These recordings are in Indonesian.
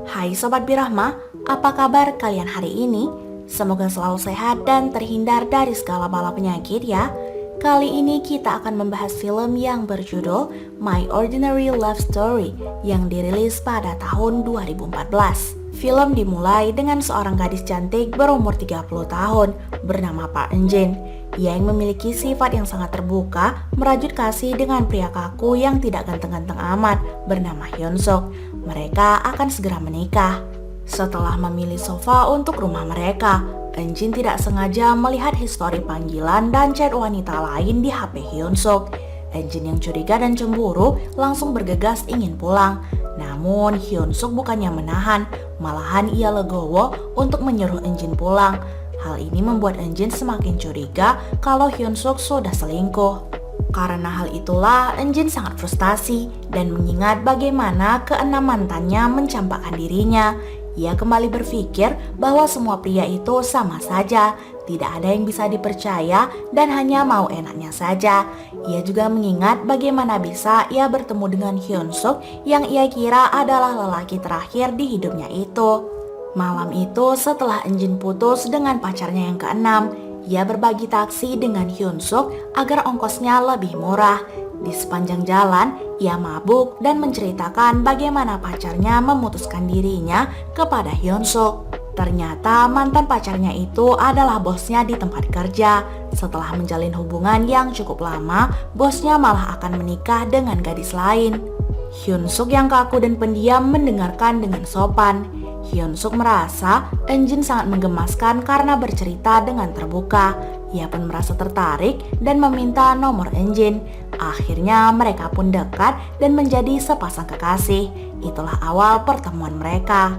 Hai Sobat Birahma, apa kabar kalian hari ini? Semoga selalu sehat dan terhindar dari segala bala penyakit ya. Kali ini kita akan membahas film yang berjudul My Ordinary Love Story yang dirilis pada tahun 2014. Film dimulai dengan seorang gadis cantik berumur 30 tahun bernama Park Eun-jin. Ia yang memiliki sifat yang sangat terbuka, merajut kasih dengan pria kaku yang tidak ganteng-ganteng amat bernama Hyun-suk. Mereka akan segera menikah. Setelah memilih sofa untuk rumah mereka, Eun-jin tidak sengaja melihat histori panggilan dan chat wanita lain di HP Hyun-suk. Eun-jin yang curiga dan cemburu langsung bergegas ingin pulang. Namun Hyun-suk bukannya menahan, malahan ia legowo untuk menyuruh Eun-jin pulang. Hal ini membuat Eun-jin semakin curiga kalau Hyun-suk sudah selingkuh. Karena hal itulah Eun-jin sangat frustasi dan mengingat bagaimana keenam mantannya mencampakkan dirinya. Ia kembali berpikir bahwa semua pria itu sama saja, tidak ada yang bisa dipercaya dan hanya mau enaknya saja. Ia juga mengingat bagaimana bisa ia bertemu dengan Hyun-suk yang ia kira adalah lelaki terakhir di hidupnya itu. Malam itu setelah Eun-jin putus dengan pacarnya yang keenam, ia berbagi taksi dengan Hyun-suk agar ongkosnya lebih murah. Di sepanjang jalan, ia mabuk dan menceritakan bagaimana pacarnya memutuskan dirinya kepada Hyun-suk. Ternyata mantan pacarnya itu adalah bosnya di tempat kerja. Setelah menjalin hubungan yang cukup lama, bosnya malah akan menikah dengan gadis lain. Hyun-suk yang kaku dan pendiam mendengarkan dengan sopan. Hyun-suk merasa Eun-jin sangat menggemaskan karena bercerita dengan terbuka. Ia pun merasa tertarik dan meminta nomor Eun-jin. Akhirnya mereka pun dekat dan menjadi sepasang kekasih. Itulah awal pertemuan mereka.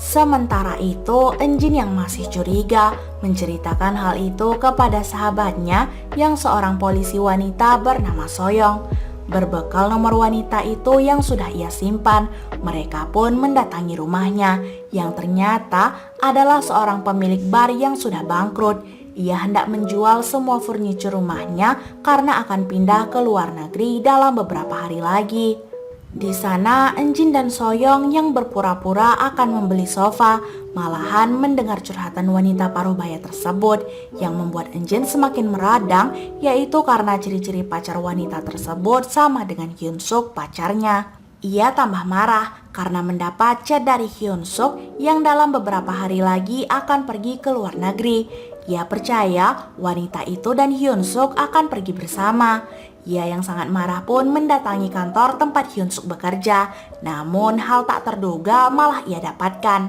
Sementara itu, Eun-jin yang masih curiga menceritakan hal itu kepada sahabatnya yang seorang polisi wanita bernama Soyoung. Berbekal nomor wanita itu yang sudah ia simpan, mereka pun mendatangi rumahnya yang ternyata adalah seorang pemilik bar yang sudah bangkrut. Ia hendak menjual semua furniture rumahnya karena akan pindah ke luar negeri dalam beberapa hari lagi. Di sana, Eun-jin dan Soyoung yang berpura-pura akan membeli sofa, malahan mendengar curhatan wanita paruh baya tersebut yang membuat Eun-jin semakin meradang, yaitu karena ciri-ciri pacar wanita tersebut sama dengan Hyun-suk pacarnya. Ia tambah marah karena mendapat chat dari Hyun-suk yang dalam beberapa hari lagi akan pergi ke luar negeri. Ia percaya wanita itu dan Hyun-suk akan pergi bersama. Ia yang sangat marah pun mendatangi kantor tempat Hyun-suk bekerja. Namun hal tak terduga malah ia dapatkan.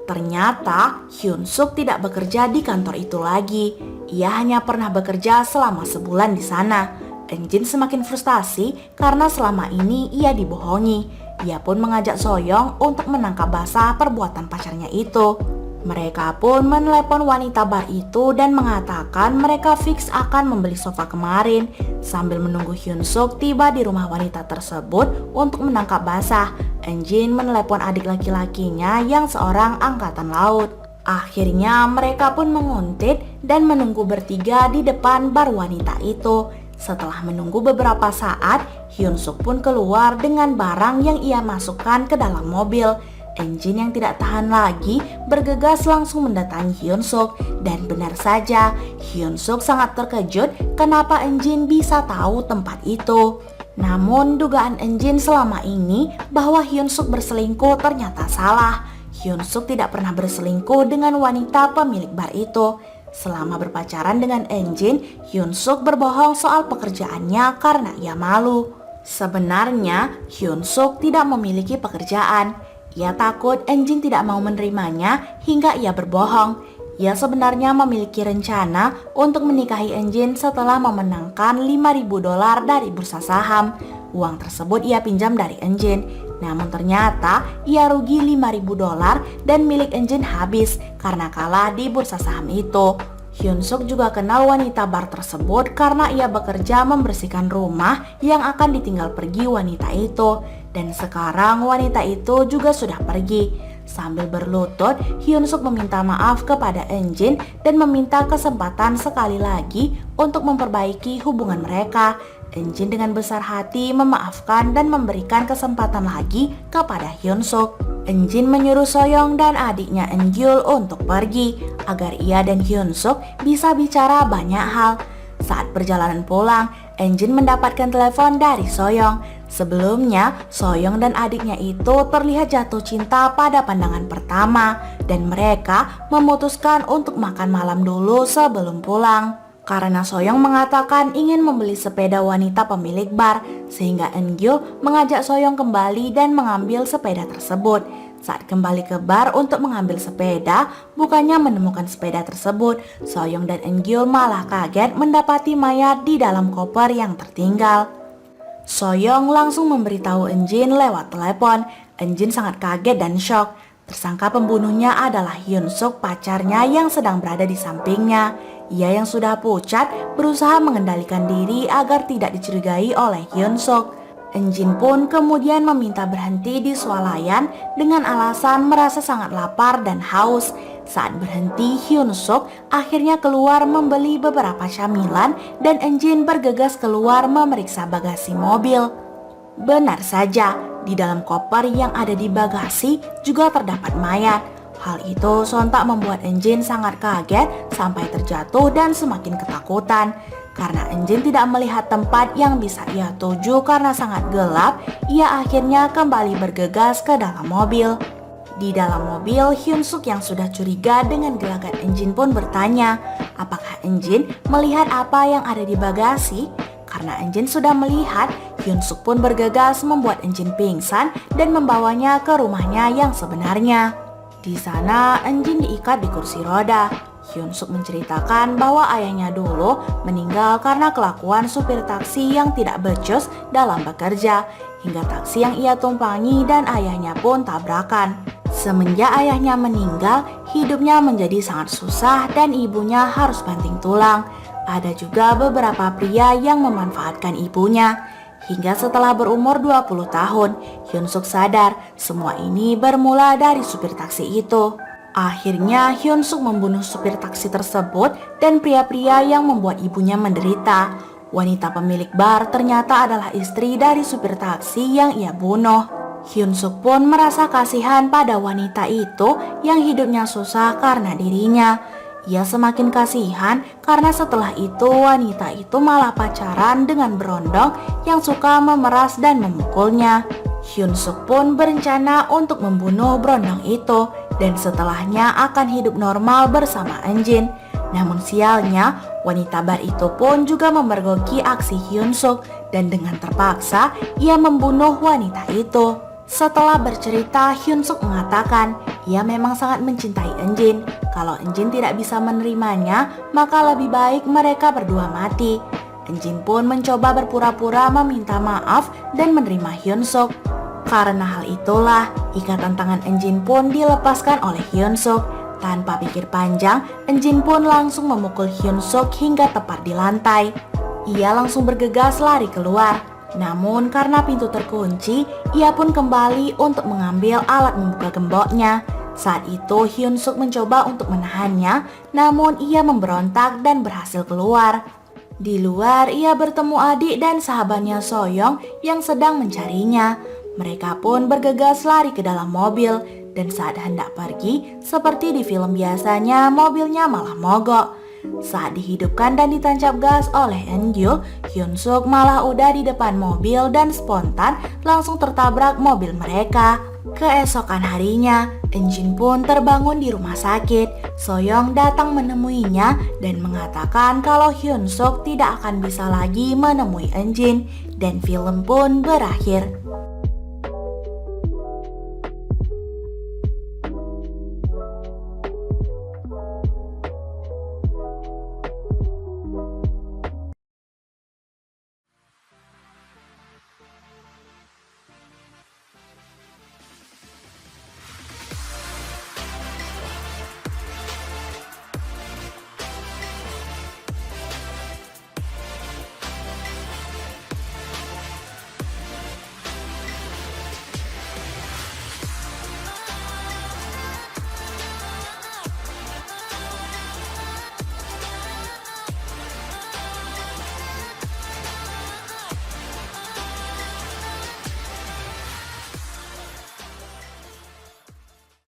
Ternyata Hyun-suk tidak bekerja di kantor itu lagi. Ia hanya pernah bekerja selama sebulan di sana. Eun-jin semakin frustasi karena selama ini ia dibohongi. Ia pun mengajak Soyoung untuk menangkap basah perbuatan pacarnya itu. Mereka pun menelepon wanita bar itu dan mengatakan mereka fix akan membeli sofa kemarin. Sambil menunggu Hyun-suk tiba di rumah wanita tersebut untuk menangkap basah, Eun-jin menelepon adik laki-lakinya yang seorang angkatan laut. Akhirnya mereka pun menguntit dan menunggu bertiga di depan bar wanita itu. Setelah menunggu beberapa saat, Hyun-suk pun keluar dengan barang yang ia masukkan ke dalam mobil. Eun-jin yang tidak tahan lagi bergegas langsung mendatangi Hyun-suk dan benar saja Hyun-suk sangat terkejut kenapa Eun-jin bisa tahu tempat itu. Namun dugaan Eun-jin selama ini bahwa Hyun-suk berselingkuh ternyata salah. Hyun-suk tidak pernah berselingkuh dengan wanita pemilik bar itu. Selama berpacaran dengan Eun-jin, Hyun-suk berbohong soal pekerjaannya karena ia malu. Sebenarnya Hyun-suk tidak memiliki pekerjaan. Ia takut Eun-jin tidak mau menerimanya hingga ia berbohong. Ia sebenarnya memiliki rencana untuk menikahi Eun-jin setelah memenangkan $5.000 dari bursa saham. Uang tersebut ia pinjam dari Eun-jin. Namun ternyata ia rugi $5.000 dan milik Eun-jin habis karena kalah di bursa saham itu. Hyun-suk juga kenal wanita bar tersebut karena ia bekerja membersihkan rumah yang akan ditinggal pergi wanita itu. Dan sekarang wanita itu juga sudah pergi. Sambil berlutut, Hyun-suk meminta maaf kepada Eun-jin dan meminta kesempatan sekali lagi untuk memperbaiki hubungan mereka. Eunjin dengan besar hati memaafkan dan memberikan kesempatan lagi kepada Hyunsuk. Eunjin menyuruh Soyoung dan adiknya Eungyul untuk pergi agar ia dan Hyunsuk bisa bicara banyak hal. Saat perjalanan pulang, Eunjin mendapatkan telepon dari Soyoung. Sebelumnya, Soyoung dan adiknya itu terlihat jatuh cinta pada pandangan pertama dan mereka memutuskan untuk makan malam dulu sebelum pulang. Karena Soyoung mengatakan ingin membeli sepeda wanita pemilik bar, sehingga Eungyul mengajak Soyoung kembali dan mengambil sepeda tersebut. Saat kembali ke bar untuk mengambil sepeda, bukannya menemukan sepeda tersebut, Soyoung dan Eungyul malah kaget mendapati mayat di dalam koper yang tertinggal. Soyoung langsung memberitahu Eunjin lewat telepon. Eunjin sangat kaget dan shock. Tersangka pembunuhnya adalah Hyunsuk, pacarnya yang sedang berada di sampingnya. Ia yang sudah pucat berusaha mengendalikan diri agar tidak dicurigai oleh Hyunsuk. Eunjin pun kemudian meminta berhenti di swalayan dengan alasan merasa sangat lapar dan haus. Saat berhenti, Hyunsuk akhirnya keluar membeli beberapa camilan dan Eunjin bergegas keluar memeriksa bagasi mobil. Benar saja, di dalam koper yang ada di bagasi juga terdapat mayat. Hal itu sontak membuat Eunjin sangat kaget sampai terjatuh dan semakin ketakutan. Karena Eunjin tidak melihat tempat yang bisa ia tuju karena sangat gelap, ia akhirnya kembali bergegas ke dalam mobil. Di dalam mobil, Hyunsuk yang sudah curiga dengan gelagat Eunjin pun bertanya, apakah Eunjin melihat apa yang ada di bagasi? Karena Eunjin sudah melihat, Hyunsuk pun bergegas membuat Eunjin pingsan dan membawanya ke rumahnya yang sebenarnya. Di sana, Eunjin diikat di kursi roda. Hyunsuk menceritakan bahwa ayahnya dulu meninggal karena kelakuan supir taksi yang tidak becus dalam bekerja, hingga taksi yang ia tumpangi dan ayahnya pun tabrakan. Semenjak ayahnya meninggal, hidupnya menjadi sangat susah dan ibunya harus banting tulang. Ada juga beberapa pria yang memanfaatkan ibunya. Hingga setelah berumur 20 tahun, Hyunsuk sadar semua ini bermula dari supir taksi itu. Akhirnya Hyunsuk membunuh supir taksi tersebut dan pria-pria yang membuat ibunya menderita. Wanita pemilik bar ternyata adalah istri dari supir taksi yang ia bunuh. Hyunsuk pun merasa kasihan pada wanita itu yang hidupnya susah karena dirinya. Ia semakin kasihan karena setelah itu wanita itu malah pacaran dengan berondong yang suka memeras dan memukulnya. Hyunsuk pun berencana untuk membunuh berondong itu dan setelahnya akan hidup normal bersama Eunjin. Namun sialnya, wanita bar itu pun juga memergoki aksi Hyunsuk dan dengan terpaksa ia membunuh wanita itu. Setelah bercerita, Hyunsuk mengatakan ia memang sangat mencintai Eunjin. Kalau Eunjin tidak bisa menerimanya, maka lebih baik mereka berdua mati. Eunjin pun mencoba berpura-pura meminta maaf dan menerima Hyunsuk. Karena hal itulah, ikatan tangan Eunjin pun dilepaskan oleh Hyunsuk. Tanpa pikir panjang, Eunjin pun langsung memukul Hyunsuk hingga tepat di lantai. Ia langsung bergegas lari keluar. Namun karena pintu terkunci, ia pun kembali untuk mengambil alat membuka gemboknya. Saat itu Hyunsuk mencoba untuk menahannya, namun ia memberontak dan berhasil keluar. Di luar ia bertemu adik dan sahabatnya Soyoung yang sedang mencarinya. Mereka pun bergegas lari ke dalam mobil dan saat hendak pergi, seperti di film biasanya mobilnya malah mogok. Saat dihidupkan dan ditancap gas oleh Eungyul, Hyunsuk malah udah di depan mobil dan spontan langsung tertabrak mobil mereka. Keesokan harinya, Eunjin pun terbangun di rumah sakit. Soyoung datang menemuinya dan mengatakan kalau Hyunsuk tidak akan bisa lagi menemui Eunjin dan film pun berakhir.